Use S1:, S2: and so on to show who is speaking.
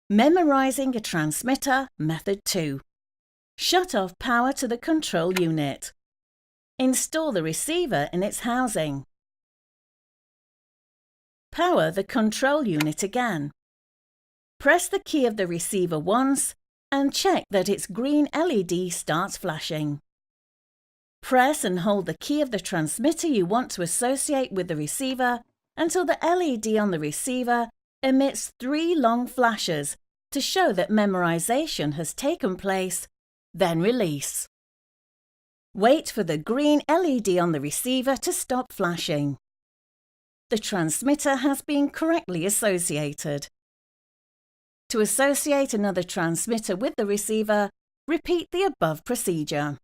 S1: Memorizing a transmitter, Method 2. Shut off power to the control unit. Install the receiver in its housing. Power the control unit again. Press the key of the receiver once and check that its green LED starts flashing. Press and hold the key of the transmitter you want to associate with the receiver until the LED on the receiver emits 3 long flashes to show that memorization has taken place, then release. Wait for the green LED on the receiver to stop flashing. The transmitter has been correctly associated. To associate another transmitter with the receiver, repeat the above procedure.